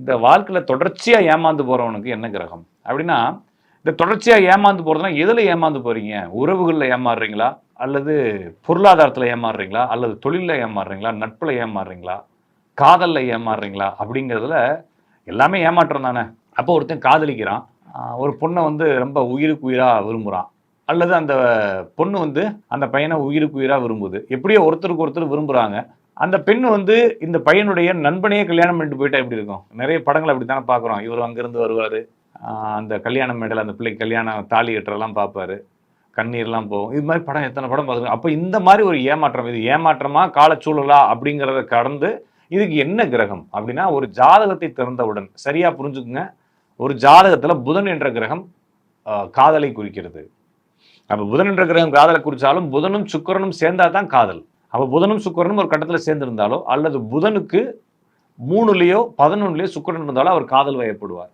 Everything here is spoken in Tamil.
இந்த வாழ்க்கையில் தொடர்ச்சியாக ஏமாந்து போகிறவனுக்கு என்ன கிரகம் அப்படின்னா, இந்த தொடர்ச்சியாக ஏமாந்து போகிறதுனா எதில் ஏமாந்து போகிறீங்க? உறவுகளில் ஏமாறுறீங்களா? அல்லது பொருளாதாரத்தில் ஏமாறுறீங்களா? அல்லது தொழிலில் ஏமாறுறீங்களா? நட்பில் ஏமாறுறீங்களா? காதலில் ஏமாறுறீங்களா? அப்படிங்கிறதுல எல்லாமே ஏமாற்றம் தானே. அப்போ ஒருத்தன் காதலிக்கிறான், ஒரு பொண்ணை வந்து ரொம்ப உயிருக்கு உயிராக விரும்புகிறான், அல்லது அந்த பொண்ணு வந்து அந்த பையனை உயிருக்கு உயிராக விரும்புது. எப்படியோ ஒருத்தருக்கு ஒருத்தர் விரும்புகிறாங்க. அந்த பெண் வந்து இந்த பையனுடைய நண்பனையே கல்யாணம் பண்ணிட்டு போயிட்டா எப்படி இருக்கும்? நிறைய படங்கள் அப்படி தானே பார்க்குறோம். இவர் அங்கேருந்து வருவார், அந்த கல்யாண மேடையில் அந்த பிள்ளைக்கு கல்யாணம் தாலி கட்டுறதெல்லாம் பார்ப்பாரு, கண்ணீர்லாம் போகும். இது மாதிரி படம் எத்தனை படம் பார்த்துருக்கோம். அப்போ இந்த மாதிரி ஒரு ஏமாற்றம், இது ஏமாற்றமா காலச்சூழலா அப்படிங்கிறத கடந்து இதுக்கு என்ன கிரகம் அப்படின்னா, ஒரு ஜாதகத்தை திறந்தவுடன் சரியா புரிஞ்சுக்குங்க. ஒரு ஜாதகத்துல புதன் என்ற கிரகம் காதலை குறிக்கிறது. அப்ப புதன் என்ற கிரகம் காதலை குறிச்சாலும் புதனும் சுக்கிரனும் சேர்ந்தாதான் காதல். அப்ப புதனும் சுக்கிரனும் ஒரு கட்டத்துல சேர்ந்திருந்தாலோ அல்லது புதனுக்கு 3லயோ 11லயோ சுக்கிரன் இருந்தாலும் அவர் காதல் வயப்படுவார்.